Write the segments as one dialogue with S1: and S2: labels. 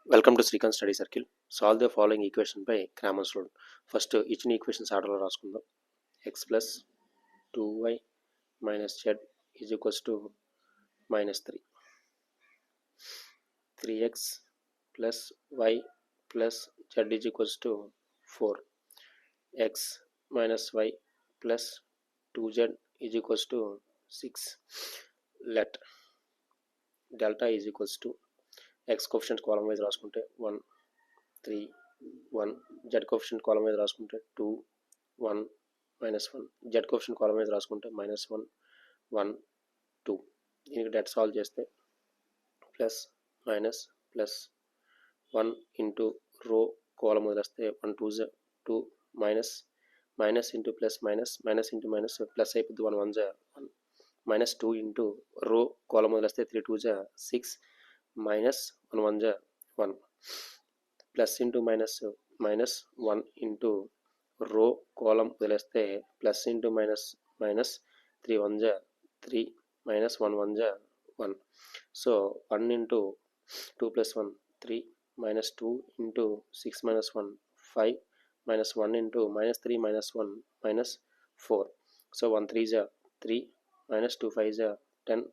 S1: Welcome to Srikanth Study Circle. Solve the following equation by Cramer's rule. First, ఇచ్చిన equations ఆర్డర్లో రాసుకుందాం. X plus 2y minus z is equals to minus 3. 3x plus y plus z is equals to 4. X minus y plus 2z is equals to 6. Let delta is equals to x coefficient column wise రాసుకుంటే 1 3 1 z coefficient column wise రాసుకుంటే 2 1 minus 1 z coefficient column wise రాసుకుంటే minus 1 1 2 దీనికి debt solve చేస్తే plus minus plus 1 into రో కాలం వదిలేస్తే 1 2 2 minus minus into plus minus minus into minus plus అయిపోద్ది 1 1 1 minus 2 into రో కాలం వదిలేస్తే 3 2 6 minus 1 1 1 plus into minus minus 1 into row column వదిలేస్తే plus into minus minus 3 1 3 minus 1 1 1 so 1 into 2 plus 1 3 minus 2 into 6 minus 1 5 minus 1 into minus 3 minus 1 minus 4 so 1 3 3 minus 2 5 10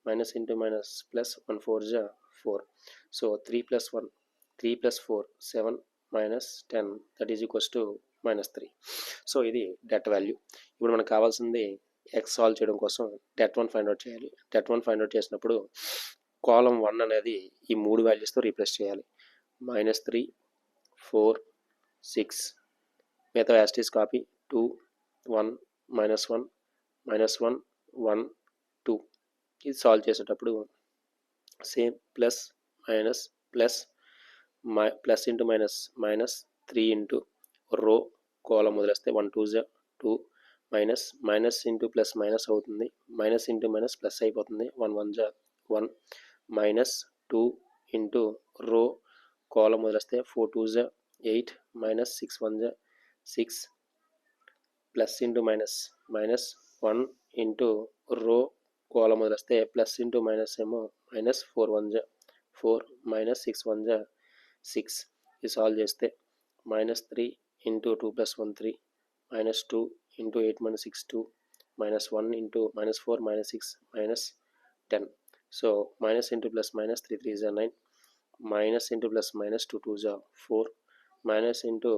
S1: minus into minus plus 1 4 4 so 3 plus 1 3 plus 4 7 minus 10 that is equals to minus 3 so ఇది debt value ఇప్పుడు మనకు కావాల్సింది x solve చేయడం కోసం debt 1 find out చేయాలి debt 1 find out చేసినప్పుడు కాలం 1 అనేది ఈ మూడు వాల్యూస్తో రీప్లేస్ చేయాలి minus 3 4 6 మిగతా యాస్టీస్ కాపీ 2 1 minus 1 minus 1 1 2 ఇది సాల్వ్ చేసేటప్పుడు same plus minus plus plus into minus minus 3 into రో కాలం వదిలేస్తే 1 2 2 minus minus into plus minus అవుతుంది మైనస్ ఇంటూ మైనస్ ప్లస్ అయిపోతుంది 1 1 1 మైనస్ 2 ఇంటూ రో కాలం వదిలేస్తే 4 2 8 minus 6 1 6 plus into minus minus 1 into రో కాలం వదిలేస్తే ప్లస్ ఇంటూ మైనస్ ఏమో మైనస్ 4 1 4 మైనస్ 6 1 6 ఇది సాల్వ్ చేస్తే minus 3 into 2 plus 1 3 minus 2 into 8 minus 6 2 minus 1 into minus 4 minus 6 minus 10 so minus into plus minus 3 3 9 minus into plus minus 2 2 4 minus into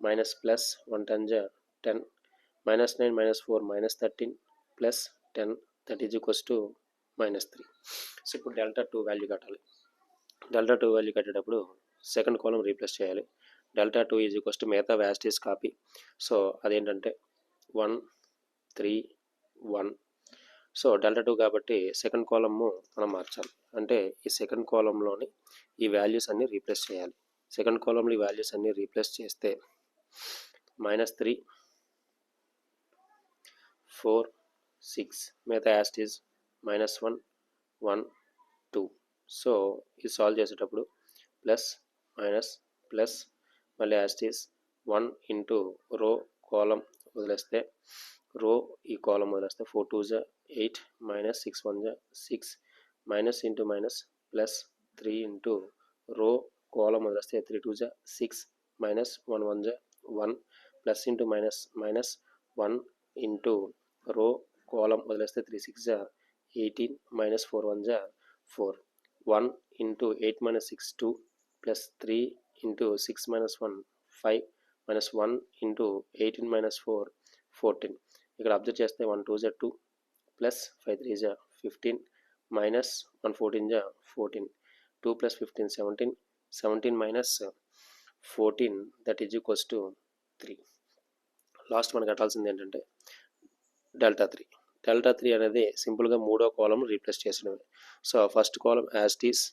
S1: minus plus 1 10 10 minus 9 minus 4 minus 13 plus 10 that is equals to minus 3 so ఇప్పుడు delta 2 value కట్టాలి delta 2 value కట్టేటప్పుడు second column replace చేయాలి delta 2 is equals to మిగతా వ్యాస్టీస్ copy so అదేంటంటే 1 3 1 so delta 2 కాబట్టి second కాలము మనం మార్చాలి అంటే ఈ సెకండ్ కాలంలోని ఈ వాల్యూస్ అన్నీ రీప్లేస్ చేయాలి సెకండ్ కాలంలో ఈ వాల్యూస్ అన్నీ రీప్లేస్ చేస్తే మైనస్ 3 4 6 మిగతా యాస్టీస్ మైనస్ 1 1 2 సో ఇది సాల్వ్ చేసేటప్పుడు ప్లస్ మైనస్ ప్లస్ మళ్ళీ యాస్టీస్ 1 ఇంటూ రో కాలం వదిలేస్తే రో ఈ కాలం వదిలేస్తే 4 2 8 minus 6 1 6 minus into minus plus 3 into రో కాలం వదిలేస్తే 3 2 6 minus 1 1 1 plus into minus minus 1 into రో కాలం వదిలేస్తే 3 6 18 minus 4 1 4 1 into 8 minus 6 2 plus 3 into 6 minus 1 5 minus 1 into 18 minus 4 14 ఇక్కడ అబ్జర్వ్ చేస్తే 1 2 2 plus 5 3 15 minus 1 14 14 2 plus 15 17 17 minus 14 that is equals to 3 last మనకు కట్టాల్సింది ఏంటంటే delta 3 delta 3 అనేది సింపుల్గా మూడో కాలం రీప్లేస్ చేసినవి సో ఫస్ట్ కాలం యాస్టీస్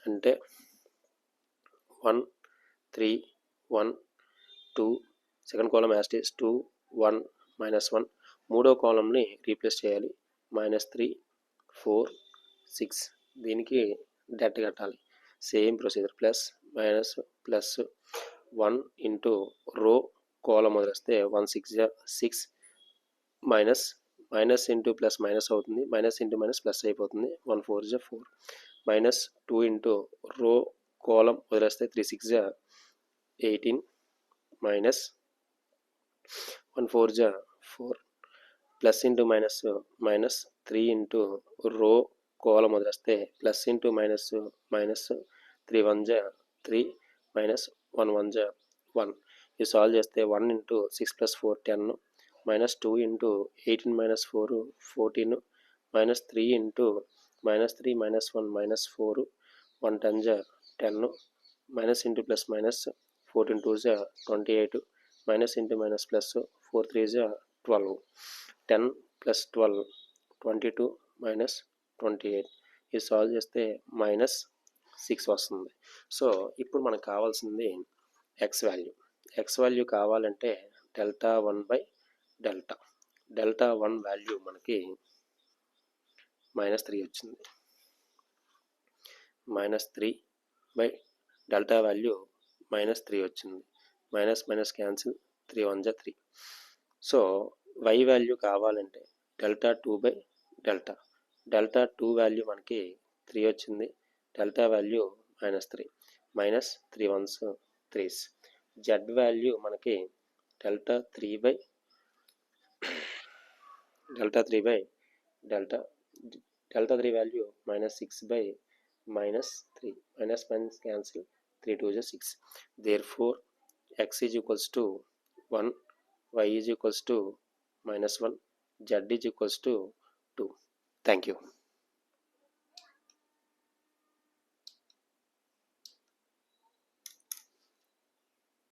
S1: అంటే 1 3 1 2 సెకండ్ కాలం యాస్టీస్ 2 1 మైనస్ 1 మూడో కాలంని రీప్లేస్ చేయాలి మైనస్ 3 4 6 దీనికి డెట్ కట్టాలి same procedure plus minus plus 1 into రో కాలం వదిలేస్తే 1 6 6 minus minus into plus minus అవుతుంది మైనస్ ఇంటూ మైనస్ ప్లస్ అయిపోతుంది 1 4 4 మైనస్ 2 ఇంటూ రో కోలం వదిలేస్తే 3 6 జా 18 మైనస్ 1 4 జా 4 plus into minus minus 3 into రో కోలం వదిలేస్తే ప్లస్ ఇంటూ మైనస్ మైనస్ 3 1 జా 3 మైనస్ 1 1 జా 1. ఇది సాల్వ్ చేస్తే 1 into 6 plus 4 10 minus 2 into 18 minus 4 14 minus 3 into minus 3 minus 1 minus 4 1 10 జా 10 మైనస్ ఇంటూ ప్లస్ మైనస్ 14 2 జా 28 మైనస్ ఇంటూ మైనస్ ప్లస్ 4 3 జా 12 10 ప్లస్ 12 22 మైనస్ 28. ఇది సాల్వ్ చేస్తే మైనస్ 6 వస్తుంది. సో ఇప్పుడు మనకు కావాల్సింది ఎక్స్ వాల్యూ కావాలంటే డెల్టా 1 బై డెల్టా 1 వాల్యూ మనకి మైనస్ 3 వచ్చింది. Minus 3 by delta value minus 3 వచ్చింది. మైనస్ మైనస్ క్యాన్సిల్ 3 1 జా 3. సో y వాల్యూ కావాలంటే డెల్టా 2 బై డెల్టా 2 వాల్యూ మనకి 3 వచ్చింది. Delta value minus 3 minus 3 1s 3s. z value మనకి delta 3 by delta 3 value minus 6 by minus 3 minus minus cancel 3 2 జా 6. Therefore x is equals to 1, y is equals to -1, z is equals to 2. Thank you.